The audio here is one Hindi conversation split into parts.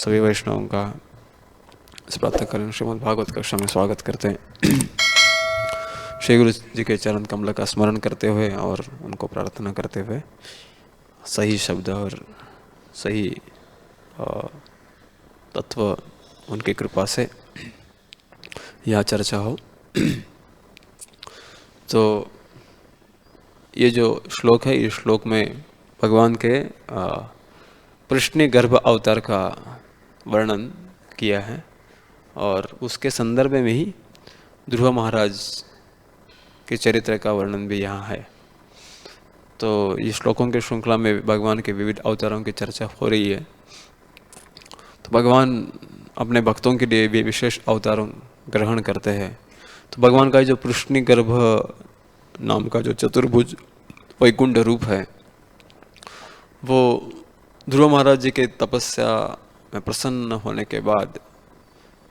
सभी वैष्णवों का इस प्रातःकालीन श्रीमद् भागवत कक्षा में स्वागत करते हैं। श्री गुरु जी के चरण कमल का स्मरण करते हुए और उनको प्रार्थना करते हुए सही शब्द और सही तत्व उनकी कृपा से यह चर्चा हो। तो ये जो श्लोक है, इस श्लोक में भगवान के प्रश्न गर्भ अवतार का वर्णन किया है और उसके संदर्भ में ही ध्रुव महाराज के चरित्र का वर्णन भी यहाँ है। तो ये श्लोकों के श्रृंखला में भगवान के विविध अवतारों की चर्चा हो रही है। तो भगवान अपने भक्तों के लिए भी विशेष अवतारों ग्रहण करते हैं। तो भगवान का जो प्रश्न गर्भ नाम का जो चतुर्भुज वैकुंठ रूप है, वो ध्रुव महाराज जी के तपस्या में प्रसन्न होने के बाद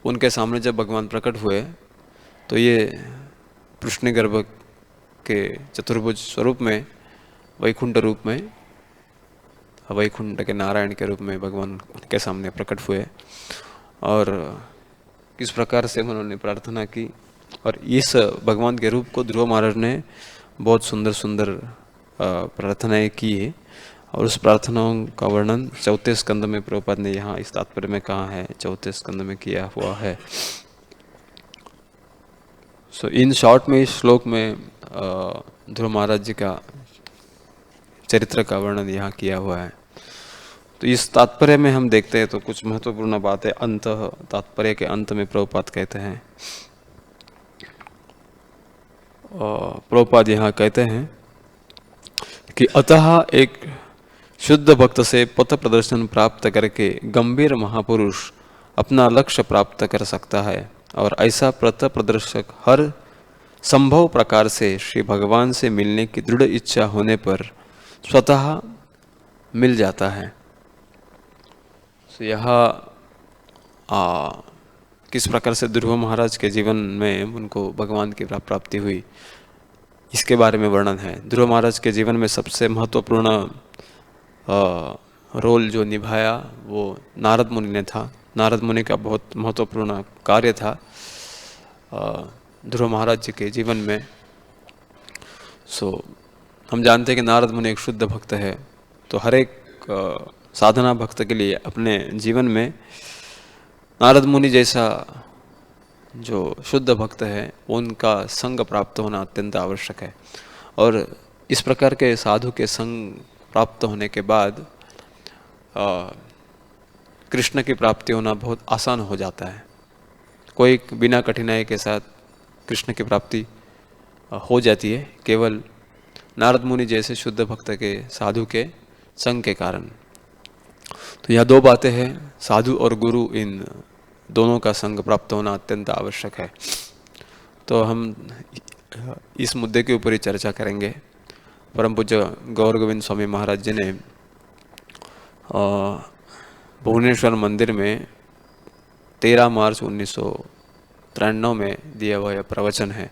उनके सामने जब भगवान प्रकट हुए तो ये प्रश्न गर्भ के चतुर्भुज स्वरूप में, वैकुंठ रूप में, वैकुंठ के नारायण के रूप में भगवान उनके सामने प्रकट हुए और किस प्रकार से उन्होंने प्रार्थना की। और इस भगवान के रूप को ध्रुव महाराज ने बहुत सुंदर सुंदर प्रार्थनाएं की है और उस प्रार्थनाओं का वर्णन चौथे स्कंद में प्रभुपाद ने यहाँ इस तात्पर्य में कहा है, चौथे स्कंद में किया हुआ है। सो इन शॉर्ट में इस श्लोक में ध्रुव महाराज जी का चरित्र का वर्णन यहाँ किया हुआ है। तो इस तात्पर्य में हम देखते हैं तो कुछ महत्वपूर्ण बातें अंत तात्पर्य के अंत में प्रभुपाद कहते हैं। प्रभुपाद यहाँ कहते हैं कि अतः एक शुद्ध भक्त से पथ प्रदर्शन प्राप्त करके गंभीर महापुरुष अपना लक्ष्य प्राप्त कर सकता है और ऐसा पथ प्रदर्शक हर संभव प्रकार से श्री भगवान से मिलने की दृढ़ इच्छा होने पर स्वतः मिल जाता है। तो यह किस प्रकार से ध्रुव महाराज के जीवन में उनको भगवान की प्राप्ति हुई, इसके बारे में वर्णन है। ध्रुव महाराज के जीवन में सबसे महत्वपूर्ण रोल जो निभाया वो नारद मुनि ने था। नारद मुनि का बहुत महत्वपूर्ण कार्य था ध्रुव महाराज जी के जीवन में। हम जानते हैं कि नारद मुनि एक शुद्ध भक्त है। तो हर एक साधना भक्त के लिए अपने जीवन में नारद मुनि जैसा जो शुद्ध भक्त है उनका संग प्राप्त होना अत्यंत आवश्यक है। और इस प्रकार के साधु के संग प्राप्त होने के बाद कृष्ण की प्राप्ति होना बहुत आसान हो जाता है। कोई बिना कठिनाई के साथ कृष्ण की प्राप्ति हो जाती है, केवल नारद मुनि जैसे शुद्ध भक्त के साधु के संग के कारण। तो यह दो बातें हैं, साधु और गुरु, इन दोनों का संग प्राप्त होना अत्यंत आवश्यक है। तो हम इस मुद्दे के ऊपर ही चर्चा करेंगे। परम पूज्य गौर गोविंद स्वामी महाराज जी ने भुवनेश्वर मंदिर में 13 मार्च 1993 में दिया हुआ प्रवचन है।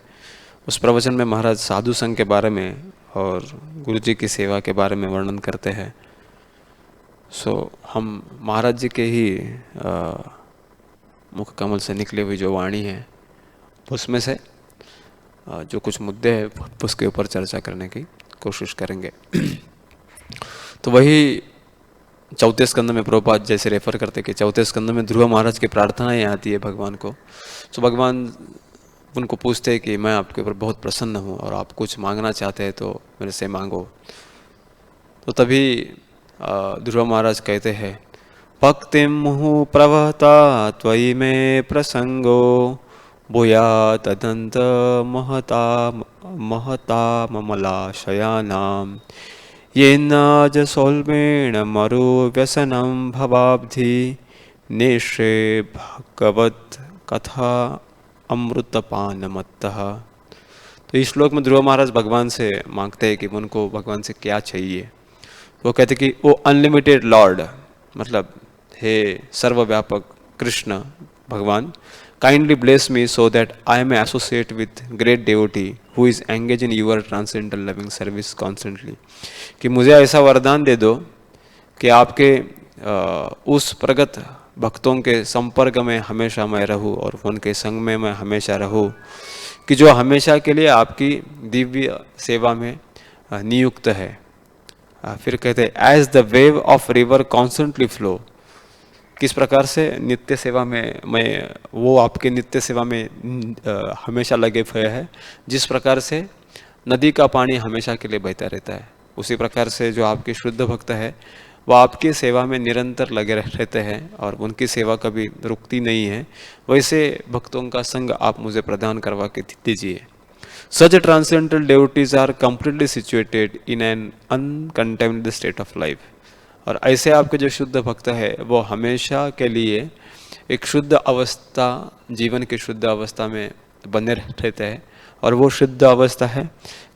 उस प्रवचन में महाराज साधु संघ के बारे में और गुरु जी की सेवा के बारे में वर्णन करते हैं। हम महाराज जी के ही मुख कमल से निकली हुई जो वाणी है उसमें से जो कुछ मुद्दे हैं उसके ऊपर चर्चा करने की कोशिश करेंगे। तो वही चौथे स्कंद में प्रभुपाद जैसे रेफर करते कि चौथे स्कंद में ध्रुव महाराज की प्रार्थनाएं आती है भगवान को। तो भगवान उनको पूछते हैं कि मैं आपके ऊपर बहुत प्रसन्न हूँ और आप कुछ मांगना चाहते हैं तो मेरे से मांगो। तो तभी ध्रुव महाराज कहते हैं, भक्तिं मुहुः प्रवहता त्वयि मे प्रसंगो भूया तदंत महता ममलाशयानां येन जसोल्मेण मरु व्यसनं भवाब्धि नेशे भगवत कथा अमृतपानमत्तः। तो इस श्लोक में ध्रुव महाराज भगवान से मांगते हैं कि उनको भगवान से क्या चाहिए। वो कहते कि वो अनलिमिटेड लॉर्ड, मतलब हे सर्वव्यापक कृष्ण भगवान, kindly bless me so that I may associate with great devotee who is engage in your transcendental loving service constantly. कि मुझे ऐसा वरदान दे दो कि आपके उस प्रगत भक्तों के संपर्क में हमेशा मैं रहूं और उनके संग में मैं हमेशा रहूं कि जो हमेशा के लिए आपकी दिव्य सेवा में नियुक्त है। फिर कहते हैं as the wave of river constantly flow, किस प्रकार से नित्य सेवा में मैं, वो आपके नित्य सेवा में हमेशा लगे हुए हैं, जिस प्रकार से नदी का पानी हमेशा के लिए बहता रहता है, उसी प्रकार से जो आपके शुद्ध भक्त है वो आपकी सेवा में निरंतर लगे रहते हैं और उनकी सेवा कभी रुकती नहीं है। वैसे भक्तों का संग आप मुझे प्रदान करवा के दीजिए। Such transcendental devotees are completely situated in an uncontaminated state of life। और ऐसे आपके जो शुद्ध भक्त है वो हमेशा के लिए एक शुद्ध अवस्था, जीवन की शुद्ध अवस्था में बने रहते हैं और वो शुद्ध अवस्था है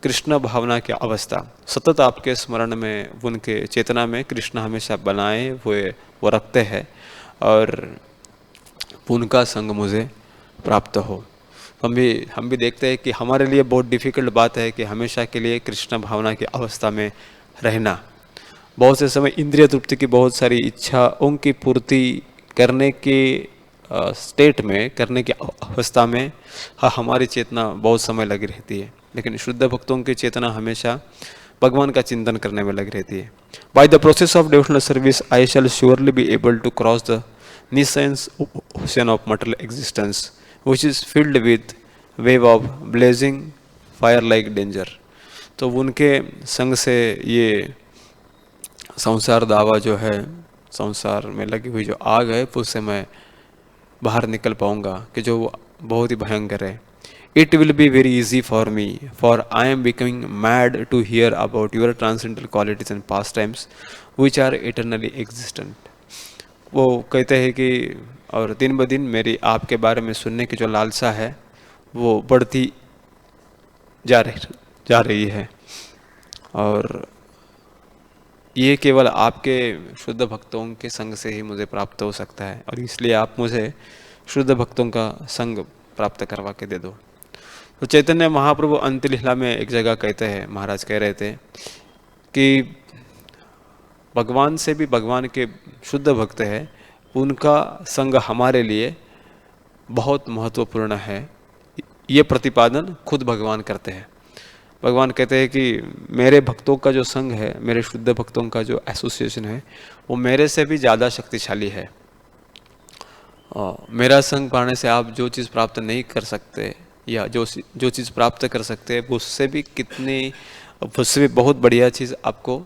कृष्ण भावना की अवस्था। सतत आपके स्मरण में, उनके चेतना में कृष्ण हमेशा बनाए हुए वो रखते हैं और उनका संग मुझे प्राप्त हो। हम भी देखते हैं कि हमारे लिए बहुत डिफ़िकल्ट बात है कि हमेशा के लिए कृष्ण भावना की अवस्था में रहना। बहुत से समय इंद्रिय तृप्ति की बहुत सारी इच्छाओं की पूर्ति करने की स्टेट में, करने की अवस्था में हमारी चेतना बहुत समय लगी रहती है, लेकिन शुद्ध भक्तों की चेतना हमेशा भगवान का चिंतन करने में लगी रहती है। By the process of devotional service I shall surely be able to cross the nescience ocean of material existence which is filled with wave of blazing fire like danger। तो उनके संग से ये संसार दावा जो है, संसार में लगी हुई जो आग है, उससे मैं बाहर निकल पाऊंगा कि जो बहुत ही भयंकर है। It will be very easy for me, for I am becoming mad to hear about your transcendental qualities and pastimes which are eternally existent। वो कहते हैं कि और दिन ब दिन मेरी आपके बारे में सुनने की जो लालसा है वो बढ़ती जा रही है और ये केवल आपके शुद्ध भक्तों के संग से ही मुझे प्राप्त हो सकता है और इसलिए आप मुझे शुद्ध भक्तों का संग प्राप्त करवा के दे दो। तो चैतन्य महाप्रभु अंतलीला में एक जगह कहते हैं, महाराज कह रहे थे कि भगवान से भी भगवान के शुद्ध भक्त है, उनका संग हमारे लिए बहुत महत्वपूर्ण है। ये प्रतिपादन खुद भगवान करते हैं। भगवान कहते हैं कि मेरे भक्तों का जो संग है, मेरे शुद्ध भक्तों का जो एसोसिएशन है, वो मेरे से भी ज़्यादा शक्तिशाली है। मेरा संग पाने से आप जो चीज़ प्राप्त नहीं कर सकते या जो चीज़ प्राप्त कर सकते हैं उससे भी बहुत बढ़िया चीज़ आपको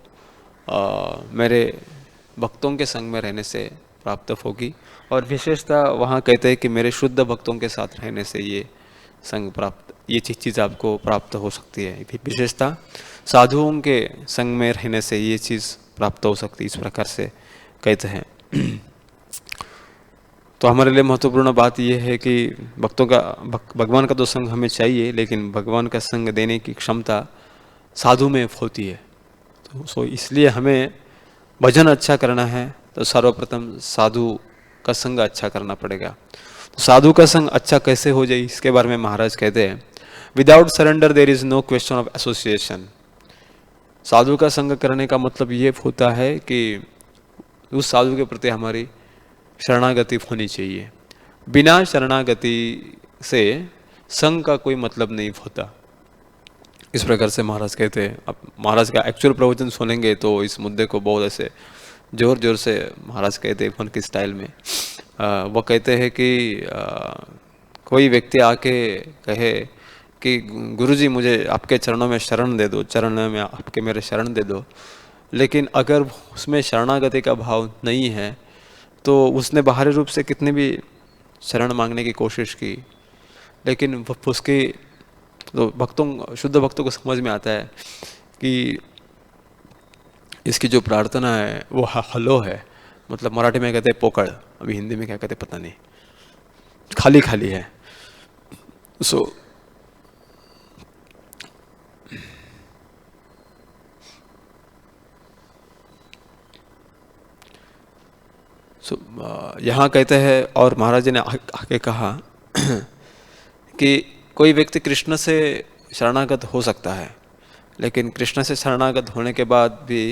मेरे भक्तों के संग में रहने से प्राप्त होगी। और विशेषता वहाँ कहते हैं कि मेरे शुद्ध भक्तों के साथ रहने से ये संग प्राप्त, ये चीज़ आपको प्राप्त हो सकती है। विशेषता साधुओं के संग में रहने से ये चीज़ प्राप्त हो सकती है, इस प्रकार से कहते हैं। तो हमारे लिए महत्वपूर्ण बात यह है कि भक्तों का भगवान का तो संग हमें चाहिए, लेकिन भगवान का संग देने की क्षमता साधु में होती है। तो इसलिए हमें भजन अच्छा करना है तो सर्वप्रथम साधु का संग अच्छा करना पड़ेगा। तो साधु का संग अच्छा कैसे हो जाए, इसके बारे में महाराज कहते हैं, without surrender there is no question of association. साधु का संग करने का मतलब ये होता है कि उस साधु के प्रति हमारी शरणागति होनी चाहिए। बिना शरणागति से संग का कोई मतलब नहीं होता, इस प्रकार से महाराज कहते हैं। अब महाराज का एक्चुअल प्रवचन सुनेंगे तो इस मुद्दे को बहुत ऐसे जोर जोर से महाराज कहते हैं उनकी स्टाइल में। वो कहते हैं कि कोई व्यक्ति आके कहे कि गुरुजी मुझे आपके चरणों में शरण दे दो, चरणों में आपके मेरे शरण दे दो, लेकिन अगर उसमें शरणागति का भाव नहीं है तो उसने बाहरी रूप से कितनी भी शरण मांगने की कोशिश की, लेकिन उसकी तो शुद्ध भक्तों को समझ में आता है कि इसकी जो प्रार्थना है वो हलो है, मतलब मराठी में कहते हैं पोकड़, अभी हिंदी में क्या कहते पता नहीं, खाली खाली है। सो यहाँ कहते हैं, और महाराज जी ने आगे कहा कि कोई व्यक्ति कृष्ण से शरणागत हो सकता है, लेकिन कृष्ण से शरणागत होने के बाद भी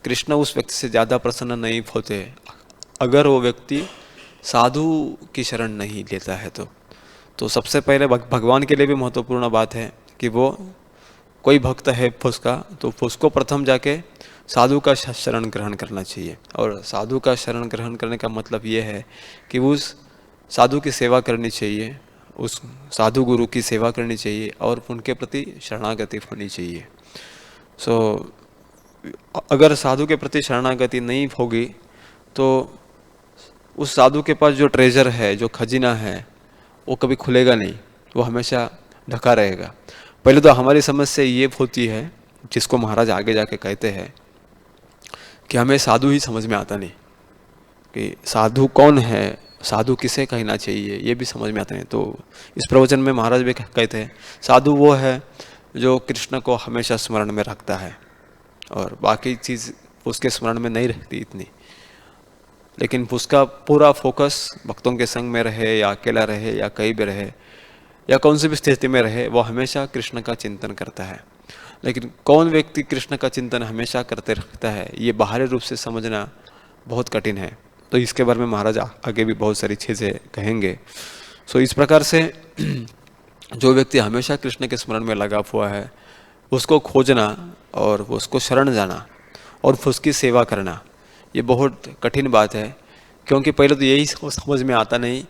कृष्ण उस व्यक्ति से ज़्यादा प्रसन्न नहीं होते अगर वो व्यक्ति साधु की शरण नहीं लेता है। तो सबसे पहले भगवान के लिए भी महत्वपूर्ण बात है कि वो कोई भक्त है उसका, तो उसको प्रथम जाके साधु का शरण ग्रहण करना चाहिए। और साधु का शरण ग्रहण करने का मतलब ये है कि उस साधु की सेवा करनी चाहिए, उस साधु गुरु की सेवा करनी चाहिए और उनके प्रति शरणागति होनी चाहिए। अगर साधु के प्रति शरणागति नहीं होगी तो उस साधु के पास जो ट्रेजर है, जो खजीना है, वो कभी खुलेगा नहीं, वो हमेशा ढका रहेगा। पहले तो हमारी समस्या ये होती है, जिसको महाराज आगे जाके कहते हैं कि हमें साधु ही समझ में आता नहीं कि साधु कौन है, साधु किसे कहना चाहिए, ये भी समझ में आता नहीं। तो इस प्रवचन में महाराज भी कहते हैं साधु वो है जो कृष्ण को हमेशा स्मरण में रखता है और बाकी चीज़ उसके स्मरण में नहीं रहती इतनी, लेकिन उसका पूरा फोकस भक्तों के संग में रहे या अकेला रहे या कहीं भी रहे या कौन सी भी स्थिति में रहे, वो हमेशा कृष्ण का चिंतन करता है। लेकिन कौन व्यक्ति कृष्ण का चिंतन हमेशा करते रखता है, ये बाहरी रूप से समझना बहुत कठिन है। तो इसके बारे में महाराज आगे भी बहुत सारी चीज़ें कहेंगे। इस प्रकार से जो व्यक्ति हमेशा कृष्ण के स्मरण में लगा हुआ है, उसको खोजना और उसको शरण जाना और उसकी सेवा करना, ये बहुत कठिन बात है। क्योंकि पहले तो यही समझ में आता नहीं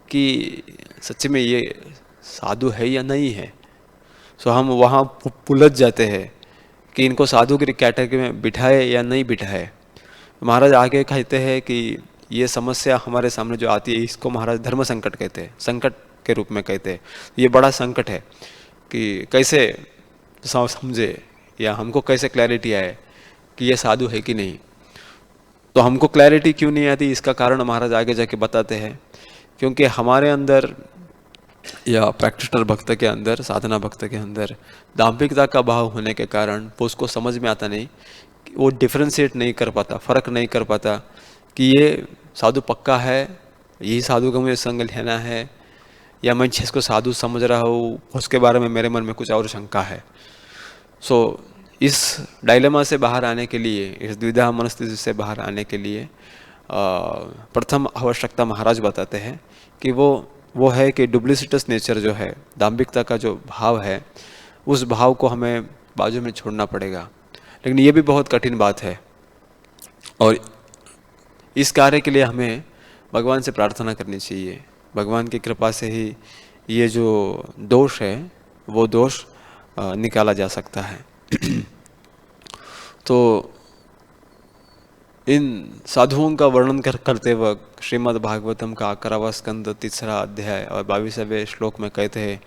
कि सच्ची में ये साधु है या नहीं है। हम वहाँ उलझ जाते हैं कि इनको साधु की कैटेगरी में बिठाए या नहीं बिठाए। महाराज आगे कहते हैं कि ये समस्या हमारे सामने जो आती है, इसको महाराज धर्म संकट कहते हैं, संकट के रूप में कहते हैं। ये बड़ा संकट है कि कैसे समझे या हमको कैसे क्लैरिटी आए कि ये साधु है कि नहीं। तो हमको क्लैरिटी क्यों नहीं आती, इसका कारण महाराज आगे जाके बताते हैं। क्योंकि हमारे अंदर या प्रैक्टिशनर भक्त के अंदर, साधना भक्त के अंदर दाम्भिकता का भाव होने के कारण वो उसको समझ में आता नहीं, वो डिफ्रेंशिएट नहीं कर पाता, फर्क नहीं कर पाता कि ये साधु पक्का है, यही साधु का मुझे संग लेना है, या मैं जिसको साधु समझ रहा हूँ उसके बारे में मेरे मन में कुछ और शंका है। इस डायलेमा से बाहर आने के लिए, इस द्विधा मनस्थिति से बाहर आने के लिए प्रथम आवश्यकता महाराज बताते हैं कि वो है कि डुप्लिसिटस नेचर जो है, दाम्भिकता का जो भाव है, उस भाव को हमें बाजू में छोड़ना पड़ेगा। लेकिन ये भी बहुत कठिन बात है और इस कार्य के लिए हमें भगवान से प्रार्थना करनी चाहिए। भगवान की कृपा से ही ये जो दोष है वो दोष निकाला जा सकता है। तो इन साधुओं का वर्णन करते वक्त श्रीमद् भागवतम का 11वां स्कंद 3रा अध्याय और 22वें श्लोक में कहते हैं,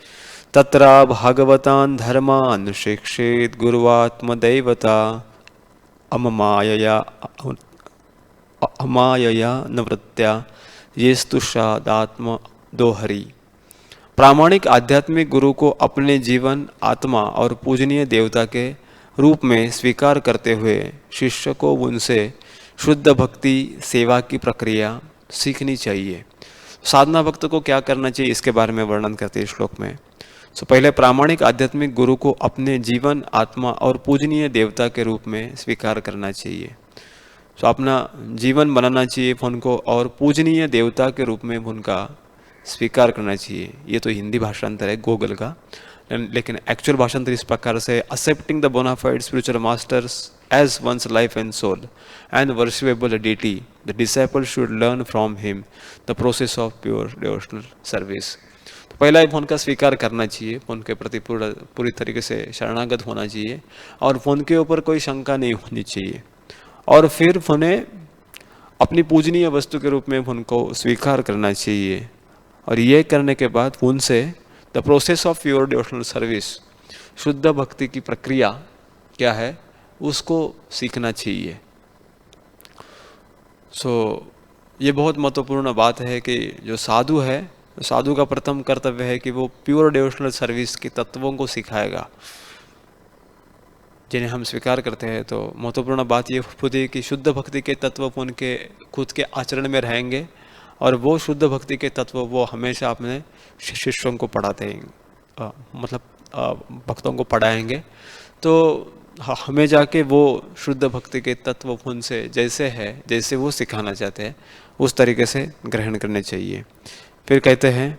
तत्रा भागवतान धर्मान शिक्षेत गुरुवात्मदैवता अमायया नवृत्त्या येस्तुषादात्म दोहरी। प्रामाणिक आध्यात्मिक गुरु को अपने जीवन, आत्मा और पूजनीय देवता के रूप में स्वीकार करते हुए शिष्य को उनसे शुद्ध भक्ति सेवा की प्रक्रिया सीखनी चाहिए। साधना भक्त को क्या करना चाहिए, इसके बारे में वर्णन करते हैं श्लोक में। पहले प्रामाणिक आध्यात्मिक गुरु को अपने जीवन, आत्मा और पूजनीय देवता के रूप में स्वीकार करना चाहिए। अपना जीवन बनाना चाहिए उनको और पूजनीय देवता के रूप में उनका स्वीकार करना चाहिए। ये तो हिंदी भाषांतर है गूगल का, लेकिन एक्चुअल भाषांतर इस प्रकार से, accepting the bonafide spiritual masters as one's life and soul and worshipable deity, the disciple should learn from him the process of pure devotional service. तो पहला ही उनका स्वीकार करना चाहिए, उनके प्रति पूरी तरीके से शरणागत होना चाहिए और उनके ऊपर कोई शंका नहीं होनी चाहिए। और फिर उन्हें अपनी पूजनीय वस्तु के रूप में उनको स्वीकार करना चाहिए। और ये करने के बाद उनसे the process of pure devotional service, शुद्ध भक्ति की प्रक्रिया क्या है, उसको सीखना चाहिए। ये बहुत महत्वपूर्ण बात है कि जो साधु है, साधु का प्रथम कर्तव्य है कि वो प्योर डिवोशनल सर्विस के तत्वों को सिखाएगा, जिन्हें हम स्वीकार करते हैं। तो महत्वपूर्ण बात ये होती है कि शुद्ध भक्ति के तत्व उनके खुद के आचरण में रहेंगे और वो शुद्ध भक्ति के तत्व वो हमेशा अपने शिष्यों को पढ़ाते हैं, मतलब भक्तों को पढ़ाएंगे। तो हमें जाके वो शुद्ध भक्ति के तत्व उनसे जैसे है, जैसे वो सिखाना चाहते हैं उस तरीके से ग्रहण करने चाहिए। फिर कहते हैं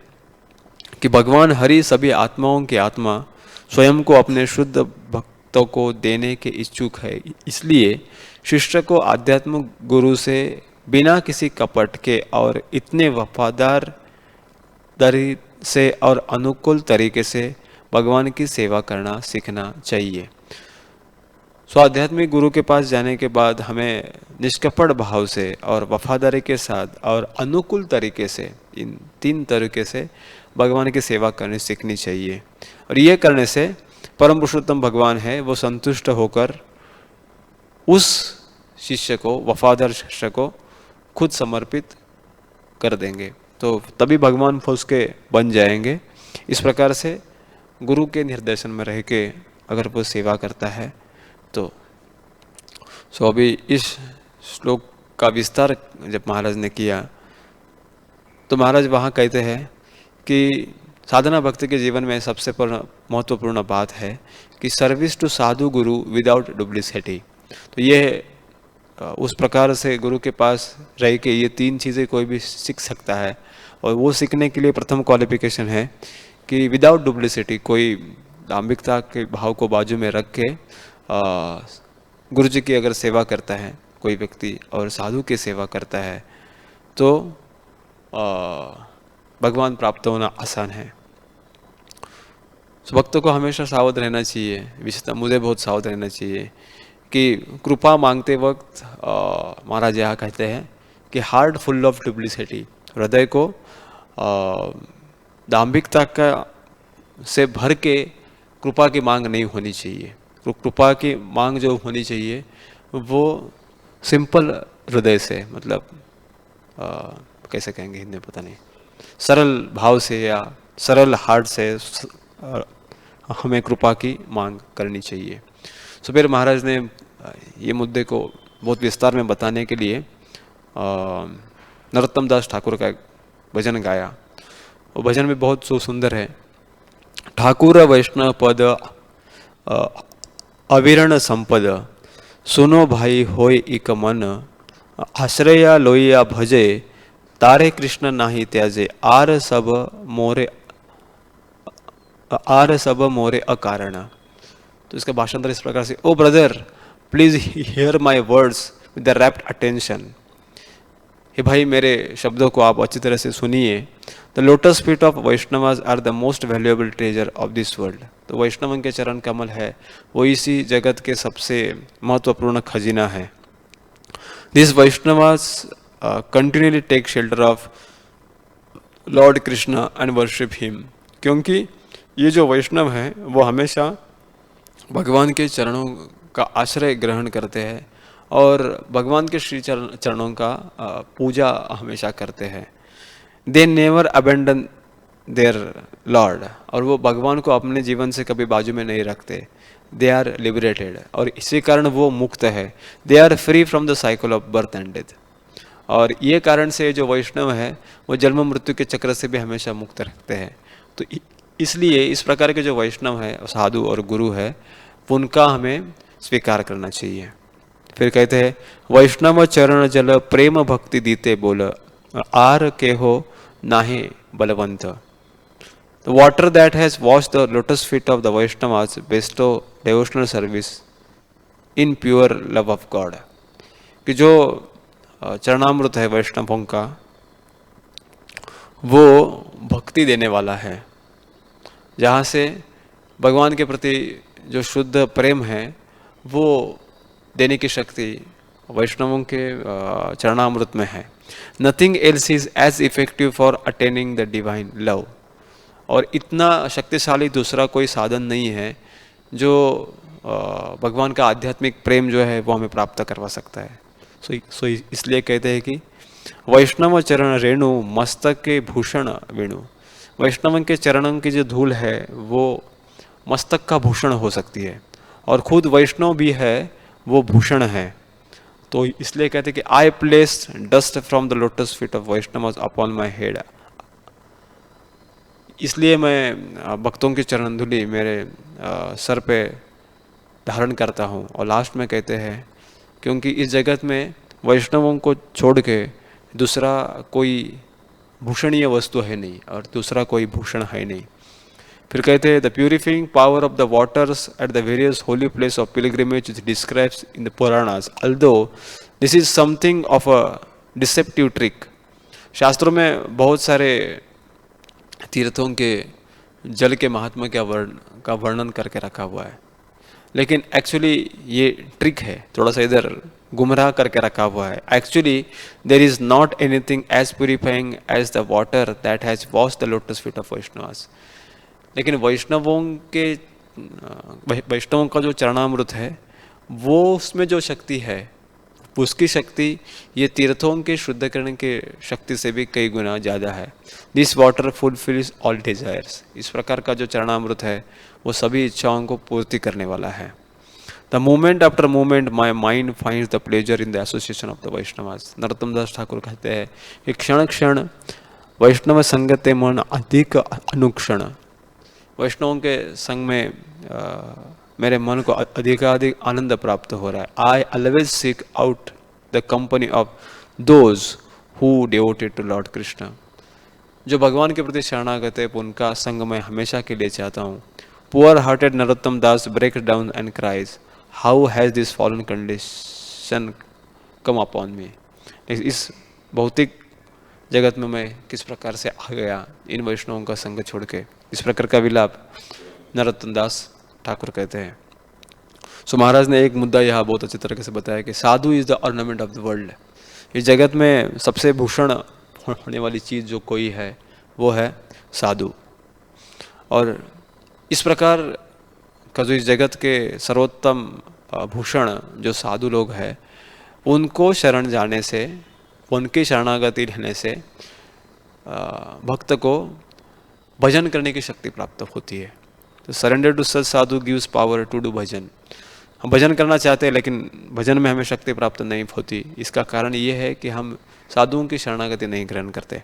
कि भगवान हरि सभी आत्माओं की आत्मा स्वयं को अपने शुद्ध भक्तों को देने के इच्छुक है, इसलिए शिष्य को आध्यात्म गुरु से बिना किसी कपट के और इतने वफादार दरी से और अनुकूल तरीके से भगवान की सेवा करना सीखना चाहिए। सो आध्यात्मिक गुरु के पास जाने के बाद हमें निष्कपट भाव से और वफादारी के साथ और अनुकूल तरीके से, इन 3 तरीके से भगवान की सेवा करनी सीखनी चाहिए। और ये करने से परम पुरुषोत्तम भगवान है वो संतुष्ट होकर उस शिष्य को, वफादार शिष्य को खुद समर्पित कर देंगे, तो तभी भगवान उसके बन जाएंगे। इस प्रकार से गुरु के निर्देशन में रह के अगर वो सेवा करता है तो। सो अभी इस श्लोक का विस्तार जब महाराज ने किया तो महाराज वहाँ कहते हैं कि साधना भक्ति के जीवन में सबसे महत्वपूर्ण बात है कि service to Sadhu Guru without duplicity. तो ये उस प्रकार से गुरु के पास रह के ये 3 चीज़ें कोई भी सीख सकता है। और वो सीखने के लिए प्रथम क्वालिफिकेशन है कि विदाउट डुप्लिसिटी, कोई दाम्भिकता के भाव को बाजू में रख के गुरु जी की अगर सेवा करता है कोई व्यक्ति और साधु की सेवा करता है तो भगवान प्राप्त होना आसान है। भक्तों को हमेशा सावध रहना चाहिए, विशेषतः मुझे बहुत सावध रहना चाहिए कि कृपा मांगते वक्त महाराज यहाँ कहते हैं कि हार्ट फुल ऑफ डुप्लिसिटी, हृदय को दाम्भिकता का से भर के कृपा की मांग नहीं होनी चाहिए। कृपा की मांग जो होनी चाहिए वो सिंपल हृदय से, मतलब कैसे कहेंगे हिंदी में पता नहीं, सरल भाव से या सरल हार्ट से हमें कृपा की मांग करनी चाहिए। तो फिर महाराज ने ये मुद्दे को बहुत विस्तार में बताने के लिए नरोत्तम दास ठाकुर का एक भजन गाया। वो भजन भी बहुत सुंदर है। ठाकुर वैष्णव पद अविरण संपद, सुनो भाई होय इक मन, आश्रया लोहिया भजे, तारे कृष्ण नाही त्याजे, आर सब मोरे अकारण। तो इसका भाषांतर इस प्रकार से, O brother please hear my words with the rapt attention. हे भाई मेरे शब्दों को आप अच्छी तरह से सुनिए। The lotus feet of Vaishnavas are the most valuable treasure of this world. तो वैष्णवन के चरण कमल है वो इसी जगत के सबसे महत्वपूर्ण खजीना है। This Vaishnavas continually take shelter of Lord Krishna and worship him. क्योंकि ये जो वैष्णव हैं वो हमेशा भगवान के चरणों का आश्रय ग्रहण करते हैं और भगवान के श्री चरणों का पूजा हमेशा करते हैं। They never abandon their Lord, और वो भगवान को अपने जीवन से कभी बाजू में नहीं रखते। दे आर लिबरेटेड, और इसी कारण वो मुक्त है। They are free from the cycle of birth and death. और ये कारण से जो वैष्णव है वो जन्म मृत्यु के चक्र से भी हमेशा मुक्त रखते हैं। तो इसलिए इस प्रकार के जो वैष्णव है, साधु और गुरु है, उनका हमें स्वीकार करना चाहिए। फिर कहते हैं वैष्णव चरण जल प्रेम भक्ति दीते बोल, आर के हो नाहे Balwant. The water that has washed the lotus feet of the Vaishnavas bestow devotional service in pure love of God। कि जो चरणामृत है वैष्णवों का वो भक्ति देने वाला है, जहाँ से भगवान के प्रति जो शुद्ध प्रेम है वो देने की शक्ति वैष्णवों के चरणामृत में है। Nothing else is as effective for attaining the divine love. और इतना शक्तिशाली दूसरा कोई साधन नहीं है जो भगवान का आध्यात्मिक प्रेम जो है वो हमें प्राप्त करवा सकता है। सो इसलिए कहते हैं कि वैष्णव चरण रेणु मस्तक के भूषण वेणु। वैष्णव के चरणों की जो धूल है वो मस्तक का भूषण हो सकती है, और खुद वैष्णव भी है वो भूषण है। तो इसलिए कहते हैं कि I place dust from the lotus feet of Vaishnava upon my head. इसलिए मैं भक्तों की चरण धूलि मेरे सर पे धारण करता हूँ। और लास्ट में कहते हैं क्योंकि इस जगत में वैष्णवों को छोड़ के दूसरा कोई भूषणीय वस्तु है नहीं और दूसरा कोई भूषण है नहीं। फिर कहते हैं the purifying power of the waters at the various holy place of pilgrimage is describes in the Puranas although this is something of a deceptive trick. शास्त्रों में बहुत सारे तीर्थों के जल के महात्मा का वर्णन करके रखा हुआ है, लेकिन एक्चुअली ये ट्रिक है, थोड़ा सा इधर गुमराह करके रखा हुआ है। Actually there is not anything as purifying as the water that has wash the lotus feet of Vaishnavas. लेकिन वैष्णवों का जो चरणामृत है वो उसमें जो शक्ति है उसकी शक्ति ये तीर्थों के शुद्ध करने के शक्ति से भी कई गुना ज़्यादा है। This water fulfils all desires. इस प्रकार का जो चरणामृत है वो सभी इच्छाओं को पूर्ति करने वाला है। The moment after moment my mind finds the pleasure in the association of the Vaishnavas. Narottam Das Thakur कहते हैं कि क्षण क्षण वैष्णव संगते मन अधिक अनुक्षण। वैष्णवों के संग में मेरे मन को अधिकाधिक आनंद प्राप्त हो रहा है। I always seek out the company of those who devoted to Lord Krishna. जो भगवान के प्रति शरणागत है उनका संग मैं हमेशा के लिए चाहता हूँ। Poor hearted Narottam Das break down and cries how has this fallen condition come upon me. इस भौतिक जगत में मैं किस प्रकार से आ गया इन वैष्णवों का संग छोड़ के। इस प्रकार का विलाप नरोत्तम दास ठाकुर कहते हैं। सो महाराज ने एक मुद्दा यहाँ बहुत अच्छी तरीके से बताया कि sadhu is the ornament of the world. इस जगत में सबसे भूषण होने वाली चीज़ जो कोई है वो है साधु। और इस प्रकार का जो इस जगत के सर्वोत्तम भूषण जो साधु लोग हैं उनको शरण जाने से, उनकी शरणागति रहने से भक्त को भजन करने की शक्ति प्राप्त होती है। तो surrender to such sadhu gives power to do bhajan. हम भजन करना चाहते हैं लेकिन भजन में हमें शक्ति प्राप्त नहीं होती। इसका कारण ये है कि हम साधुओं की शरणागति नहीं ग्रहण करते।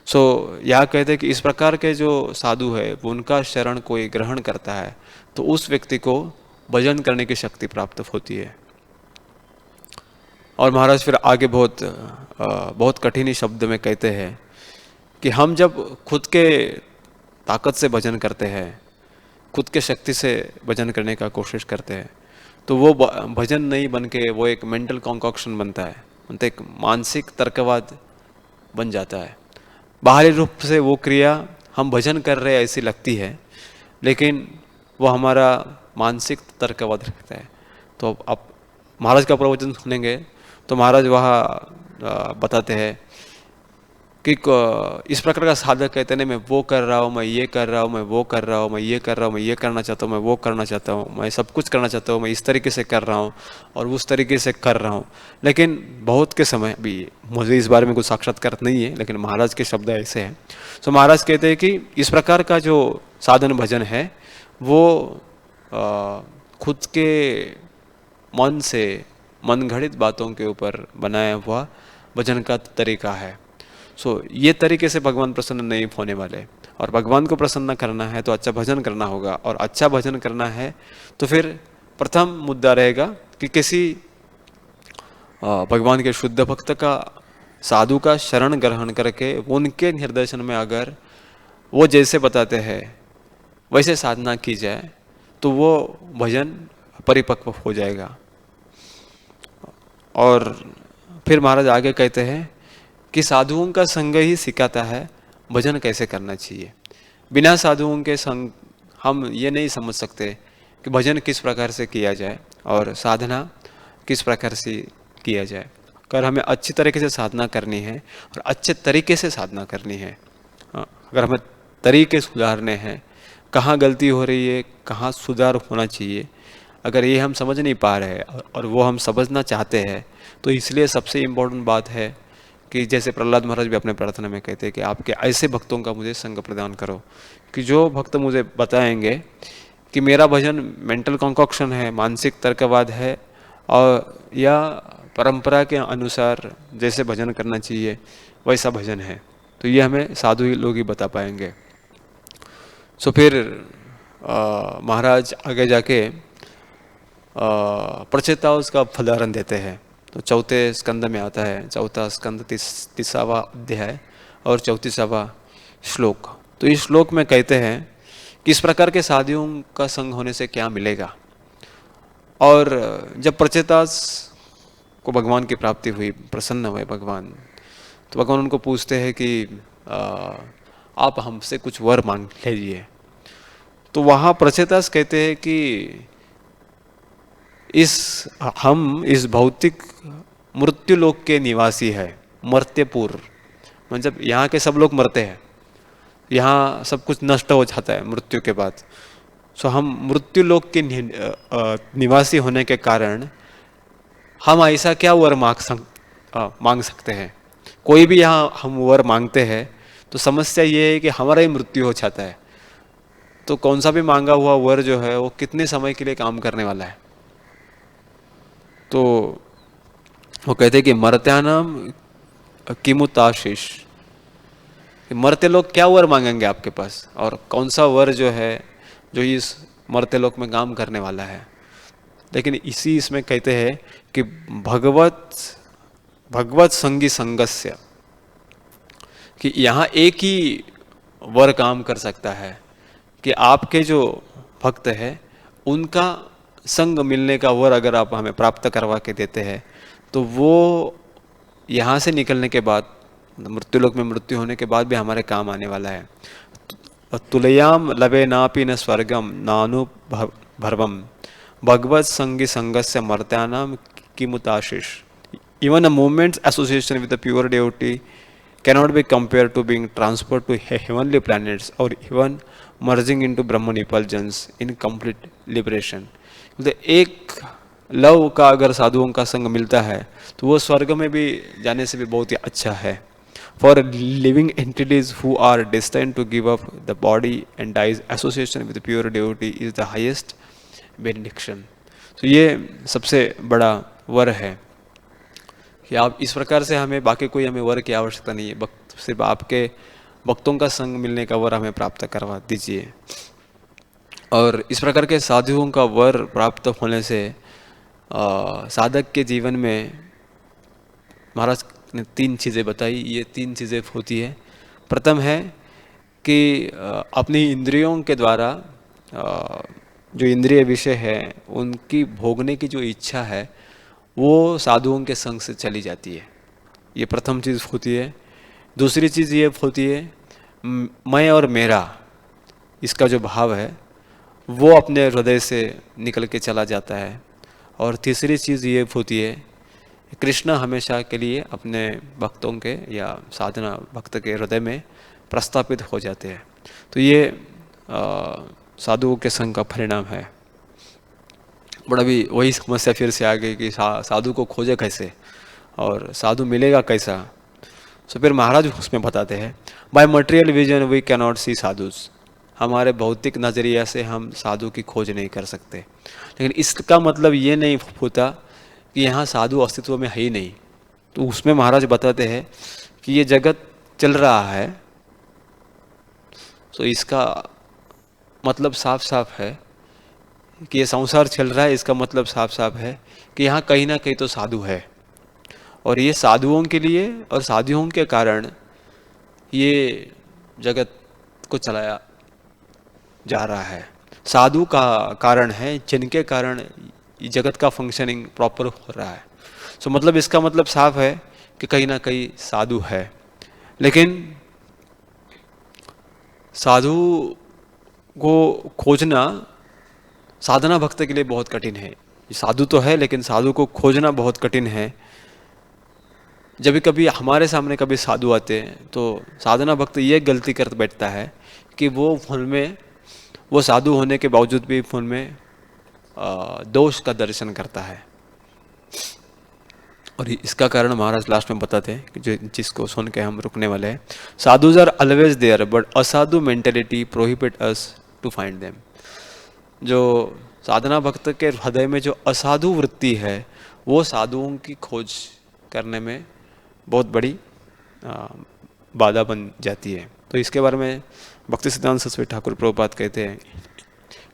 सो यहाँ कहते हैं कि इस प्रकार के जो साधु है उनका शरण कोई ग्रहण करता है तो उस व्यक्ति को भजन करने की शक्ति प्राप्त होती है। और महाराज फिर आगे बहुत कठिन शब्द में कहते हैं कि हम जब खुद के ताकत से भजन करते हैं, खुद के शक्ति से भजन करने का कोशिश करते हैं तो वो भजन नहीं बन के वो एक मेंटल कॉन्कॉक्शन बनता है, मतलब एक मानसिक तर्कवाद बन जाता है। बाहरी रूप से वो क्रिया हम भजन कर रहे हैं ऐसी लगती है लेकिन वो हमारा मानसिक तर्कवाद रहता है। तो अब महाराज का प्रवचन सुनेंगे तो महाराज वहाँ बताते हैं कि इस प्रकार का साधक कहते हैं मैं वो कर रहा हूँ, मैं ये कर रहा हूँ, मैं वो कर रहा हूँ, मैं ये कर रहा हूँ, मैं ये करना चाहता हूँ, मैं वो करना चाहता हूँ, मैं सब कुछ करना चाहता हूँ, मैं इस तरीके से कर रहा हूँ और उस तरीके से कर रहा हूँ। लेकिन बहुत के समय भी मुझे इस बारे में कुछ साक्षात्कार नहीं है लेकिन महाराज के शब्द ऐसे हैं। तो महाराज कहते हैं कि इस प्रकार का जो साधन भजन है वो खुद के मन से मन घड़ित बातों के ऊपर बनाया हुआ भजन का तरीका है। सो ये तरीके से भगवान प्रसन्न नहीं होने वाले। और भगवान को प्रसन्न करना है तो अच्छा भजन करना होगा, और अच्छा भजन करना है तो फिर प्रथम मुद्दा रहेगा कि किसी भगवान के शुद्ध भक्त का, साधु का शरण ग्रहण करके उनके निर्देशन में अगर वो जैसे बताते हैं वैसे साधना की जाए तो वो भजन परिपक्व हो जाएगा। और फिर महाराज आगे कहते हैं कि साधुओं का संग ही सिखाता है भजन कैसे करना चाहिए। बिना साधुओं के संग हम ये नहीं समझ सकते कि भजन किस प्रकार से किया जाए और साधना किस प्रकार से किया जाए। अगर हमें अच्छी तरीके से साधना करनी है और अच्छे तरीके से साधना करनी है, अगर हमें तरीके सुधारने हैं, कहाँ गलती हो रही है, कहाँ सुधार होना चाहिए, अगर ये हम समझ नहीं पा रहे हैं और वो हम समझना चाहते हैं तो इसलिए सबसे इम्पोर्टेंट बात है कि जैसे प्रहलाद महाराज भी अपने प्रार्थना में कहते हैं कि आपके ऐसे भक्तों का मुझे संग प्रदान करो कि जो भक्त मुझे बताएंगे कि मेरा भजन मेंटल कॉन्कॉक्शन है, मानसिक तर्कवाद है, और या परंपरा के अनुसार जैसे भजन करना चाहिए वैसा भजन है, तो ये हमें साधु ही लोग ही बता पाएंगे। सो फिर महाराज आगे जाके प्रचेता उसका फलहारण देते हैं। तो चौथे स्कंद में आता है, चौथा स्कंद 30वां अध्याय और 34वां श्लोक। तो इस श्लोक में कहते हैं कि इस प्रकार के साधुओं का संग होने से क्या मिलेगा। और जब प्रचेतास को भगवान की प्राप्ति हुई, प्रसन्न हुए भगवान, तो भगवान उनको पूछते हैं कि आप हमसे कुछ वर मांग लीजिए। तो वहाँ प्रचेतास कहते हैं कि हम इस भौतिक मृत्यु लोक के निवासी है, मर्त्य पूर्व, मतलब यहाँ के सब लोग मरते हैं, यहाँ सब कुछ नष्ट हो जाता है मृत्यु के बाद। सो हम मृत्यु लोक के निवासी होने के कारण हम ऐसा क्या वर मांग सकते हैं। कोई भी यहाँ हम वर मांगते हैं तो समस्या ये है कि हमारा ही मृत्यु हो जाता है। तो कौन सा भी मांगा हुआ वर जो है वो कितने समय के लिए काम करने वाला है। तो वो कहते हैं कि मर्त्यानाम किमुताशीष, मरते लोग क्या वर मांगेंगे आपके पास, और कौन सा वर जो है जो इस मरते लोक में काम करने वाला है। लेकिन इसमें कहते हैं कि भगवत संगी संगस्य, कि यहाँ एक ही वर काम कर सकता है कि आपके जो भक्त है उनका संग मिलने का वर अगर आप हमें प्राप्त करवा के देते हैं तो वो यहाँ से निकलने के बाद, मृत्युलोक में मृत्यु होने के बाद भी हमारे काम आने वाला है। तुलयाम लवे नापि न स्वर्गम नानु भर्वम भगवत संगी संगस्य मर्त्यानाम किमुताशीष। Even a moment's association with the pure devotee cannot be compared to being transferred to heavenly planets or even merging into Brahman effulgence in complete liberation। मतलब एक लव का अगर साधुओं का संग मिलता है तो वो स्वर्ग में भी जाने से भी बहुत ही अच्छा है। For living entities who are destined to give up the body and dies, association with the pure devotee is the highest benediction। तो ये सबसे बड़ा वर है कि आप इस प्रकार से, हमें बाकी कोई हमें वर की आवश्यकता नहीं है, सिर्फ आपके भक्तों का संग मिलने का वर हमें प्राप्त करवा दीजिए। और इस प्रकार के साधुओं का वर प्राप्त होने से साधक के जीवन में महाराज ने 3 चीज़ें बताई। ये 3 चीज़ें होती है। प्रथम है कि अपनी इंद्रियों के द्वारा जो इंद्रिय विषय है उनकी भोगने की जो इच्छा है वो साधुओं के संग से चली जाती है। ये प्रथम चीज़ होती है। दूसरी चीज़ ये होती है मैं और मेरा, इसका जो भाव है वो अपने हृदय से निकल के चला जाता है। और तीसरी चीज़ ये होती है कृष्ण हमेशा के लिए अपने भक्तों के या साधना भक्त के हृदय में प्रस्थापित हो जाते हैं। तो ये साधुओं के संग का परिणाम है। बड़ा भी वही समस्या फिर से आ गई कि साधु को खोजे कैसे और साधु मिलेगा कैसा। तो फिर महाराज उसमें बताते हैं by material vision we can not see sadhus. हमारे भौतिक नज़रिया से हम साधु की खोज नहीं कर सकते, लेकिन इसका मतलब ये नहीं होता कि यहाँ साधु अस्तित्व में है ही नहीं। तो उसमें महाराज बताते हैं कि ये जगत चल रहा है, तो इसका मतलब साफ साफ है कि ये संसार चल रहा है, इसका मतलब साफ साफ है कि यहाँ कहीं ना कहीं तो साधु है। और ये साधुओं के लिए और साधुओं के कारण ये जगत को चलाया जा रहा है। साधु का कारण है जिनके कारण ये जगत का फंक्शनिंग प्रॉपर हो रहा है। सो मतलब इसका मतलब साफ है कि कहीं ना कहीं साधु है। लेकिन साधु को खोजना साधना भक्त के लिए बहुत कठिन है। साधु तो है लेकिन साधु को खोजना बहुत कठिन है। जब कभी हमारे सामने कभी साधु आते हैं तो साधना भक्त ये गलती कर बैठता है कि वो फोन में, वो साधु होने के बावजूद भी फोन में दोष का दर्शन करता है। और इसका कारण महाराज लास्ट में बताते हैं कि जिसको सुन के हम रुकने वाले हैं। Sadhus are always there but asadhu mentality prohibit us to find them. जो साधना भक्त के हृदय में जो असाधु वृत्ति है वो साधुओं की खोज करने में बहुत बड़ी बाधा बन जाती है। तो इसके बारे में भक्ति सिद्धांत सरस्वती ठाकुर प्रभुपाद कहते हैं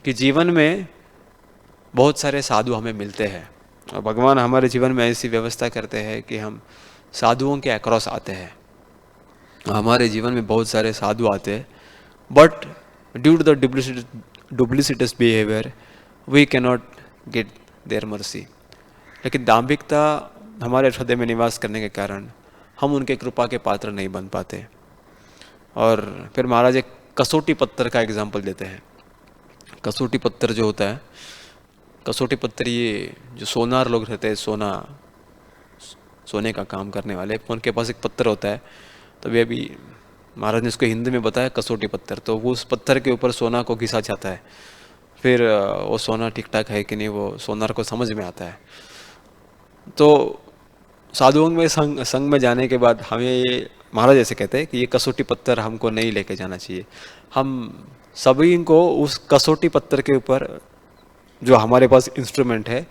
कि जीवन में बहुत सारे साधु हमें मिलते हैं और भगवान हमारे जीवन में ऐसी व्यवस्था करते हैं कि हम साधुओं के अक्रॉस आते हैं। हमारे जीवन में बहुत सारे साधु आते हैं, but due to the duplicitous behaviour we cannot get their mercy. लेकिन दाम्भिकता हमारे हृदय में निवास करने के कारण हम उनके कृपा के पात्र नहीं बन पाते। और फिर महाराज एक कसौटी पत्थर का एग्जाम्पल देते हैं। कसौटी पत्थर जो होता है, कसौटी पत्थर ये जो सोनार लोग रहते हैं, सोने का काम करने वाले, उनके पास एक पत्थर होता है। तो वे अभी महाराज ने इसको हिंदी में बताया कसौटी पत्थर। तो वो उस पत्थर के ऊपर सोना को घिसा जाता है, फिर वो सोना ठीक ठाक है कि नहीं वो सोनार को समझ में आता है। तो साधुओं में संग में जाने के बाद हमें ये महाराज ऐसे कहते हैं कि ये कसौटी पत्थर हमको नहीं लेके जाना चाहिए। हम सभी को उस कसौटी पत्थर के ऊपर जो हमारे पास इंस्ट्रूमेंट है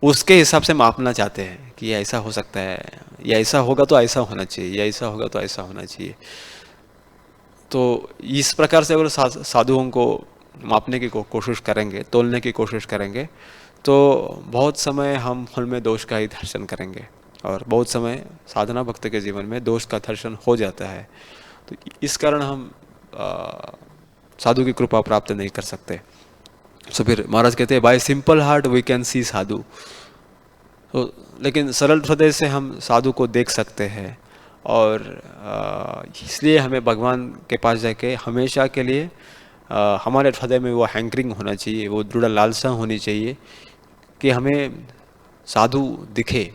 उसके हिसाब से मापना चाहते हैं कि ये ऐसा हो सकता है, या ऐसा होगा तो ऐसा होना चाहिए, या ऐसा होगा तो ऐसा होना चाहिए। तो इस प्रकार से अगर साधुओं को मापने की कोशिश करेंगे, तोलने की कोशिश करेंगे, तो बहुत समय हम उनमें दोष का ही दर्शन करेंगे और बहुत समय साधना भक्त के जीवन में दोष का दर्शन हो जाता है। तो इस कारण हम साधु की कृपा प्राप्त नहीं कर सकते। सो फिर महाराज कहते हैं by simple heart we can see sadhu. तो लेकिन सरल हृदय से हम साधु को देख सकते हैं और इसलिए हमें भगवान के पास जाके हमेशा के लिए हमारे हृदय में वो हैंकरिंग होना चाहिए, वो दृढ़ लालसा होनी चाहिए कि हमें साधु दिखे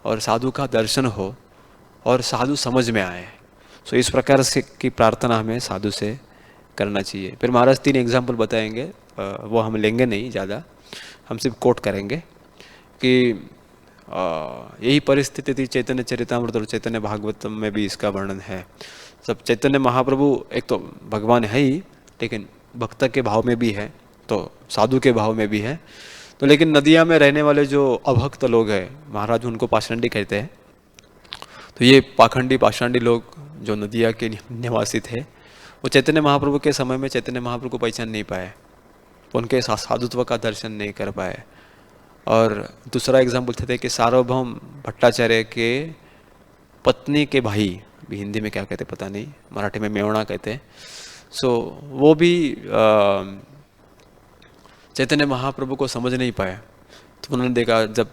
और साधु का दर्शन हो और साधु समझ में आए। सो इस प्रकार से की प्रार्थना हमें साधु से करना चाहिए। फिर महाराज 3 एग्जाम्पल बताएंगे, वो हम लेंगे नहीं ज़्यादा, हम सिर्फ कोट करेंगे कि यही परिस्थिति थी चैतन्य चरितामृत और चैतन्य भागवतम में भी इसका वर्णन है। सब चैतन्य महाप्रभु एक तो भगवान है ही, लेकिन भक्त के भाव में भी है, तो साधु के भाव में भी है। तो लेकिन नदिया में रहने वाले जो अभक्त लोग हैं, महाराज उनको पाषांडी कहते हैं। तो ये पाखंडी पाषांडी लोग जो नदिया के निवासी थे, वो चैतन्य महाप्रभु के समय में चैतन्य महाप्रभु को पहचान नहीं पाए, उनके साधुत्व का दर्शन नहीं कर पाए। और दूसरा एग्जाम्पल थे कि सार्वभौम भट्टाचार्य के पत्नी के भाई, भी हिंदी में क्या कहते पता नहीं, मराठी में मेवणा कहते हैं। सो वो भी चैतन्य महाप्रभु को समझ नहीं पाए। तो उन्होंने देखा जब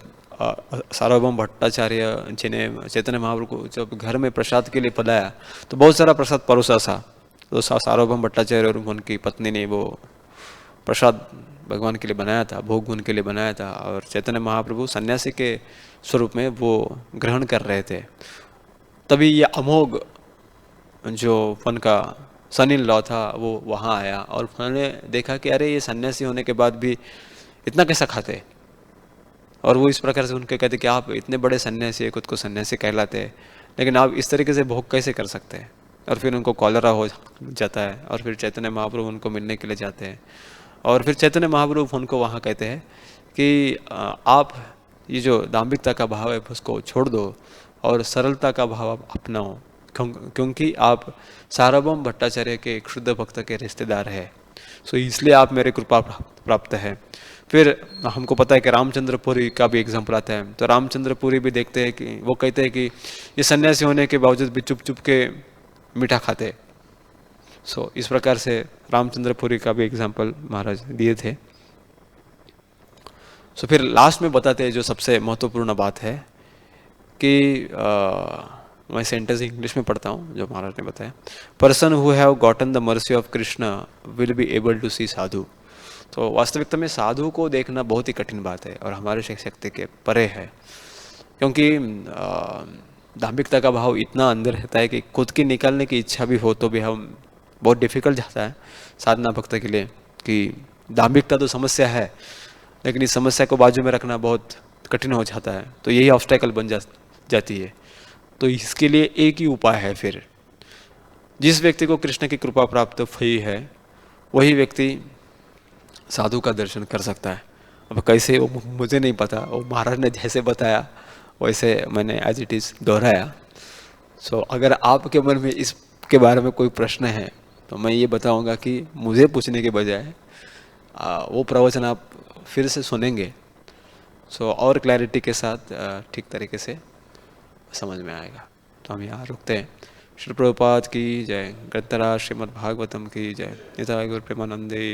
सार्वभौम भट्टाचार्य जी ने चैतन्य महाप्रभु को जब घर में प्रसाद के लिए बुलाया तो बहुत सारा प्रसाद परोसा था। तो सार्वभौम भट्टाचार्य और उनकी पत्नी ने वो प्रसाद भगवान के लिए बनाया था, भोग उनके लिए बनाया था, और चैतन्य महाप्रभु सन्यासी के स्वरूप में वो ग्रहण कर रहे थे। तभी ये अमोघ जो उनका सन इन लॉ था वो वहाँ आया और उन्होंने देखा कि अरे ये सन्यासी होने के बाद भी इतना कैसा खाते। और वो इस प्रकार से उनके कहते कि आप इतने बड़े सन्यासी है, खुद को सन्यासी कहलाते हैं, लेकिन आप इस तरीके से भोग कैसे कर सकते हैं। और फिर उनको कॉलरा हो जाता है और फिर चैतन्य महाप्रभु उनको मिलने के लिए जाते हैं और फिर चैतन्य महाप्रभु उनको वहाँ कहते हैं कि आप ये जो दाम्भिकता का भाव है उसको छोड़ दो और सरलता का भाव आप अपनाओ, क्योंकि आप सार्वभौम भट्टाचार्य के एक शुद्ध भक्त के रिश्तेदार हैं। सो इसलिए आप मेरे कृपा प्राप्त है। फिर हमको पता है कि रामचंद्रपुरी का भी एग्जाम्पल आता है। तो रामचंद्रपुरी भी देखते हैं कि वो कहते हैं कि ये सन्यासी होने के बावजूद भी चुप चुप के मीठा खाते। सो इस प्रकार से रामचंद्रपुरी का भी एग्जाम्पल महाराज दिए थे। सो फिर लास्ट में बताते हैं जो सबसे महत्वपूर्ण बात है कि मैं सेंटेंस इंग्लिश में पढ़ता हूँ जो महाराज ने बताया। Person who have gotten the mercy of Krishna will be able to see sadhu. तो वास्तविकता में साधु को देखना बहुत ही कठिन बात है और हमारे शक्ति के परे है, क्योंकि दाम्भिकता का भाव इतना अंदर रहता है कि खुद की निकालने की इच्छा भी हो तो भी हम बहुत डिफिकल्ट जाता है साधना भक्त के लिए कि दाम्भिकता तो समस्या है, लेकिन इस समस्या को बाजू में रखना बहुत कठिन हो जाता है। तो यही ऑब्स्टेकल बन जाती है। तो इसके लिए एक ही उपाय है। फिर जिस व्यक्ति को कृष्ण की कृपा प्राप्त हुई है वही व्यक्ति साधु का दर्शन कर सकता है। अब कैसे वो मुझे नहीं पता, वो महाराज ने जैसे बताया वैसे मैंने एज इट इज़ दोहराया। सो अगर आपके मन में इसके बारे में कोई प्रश्न है तो मैं ये बताऊंगा कि मुझे पूछने के बजाय वो प्रवचन आप फिर से सुनेंगे सो और क्लैरिटी के साथ ठीक तरीके से समझ में आएगा। तो हम यहाँ रुकते हैं। श्री प्रभुपाद की जय। ग्रंथराज श्रीमद् भागवतम की जय। निताय गौर प्रेमानंदे।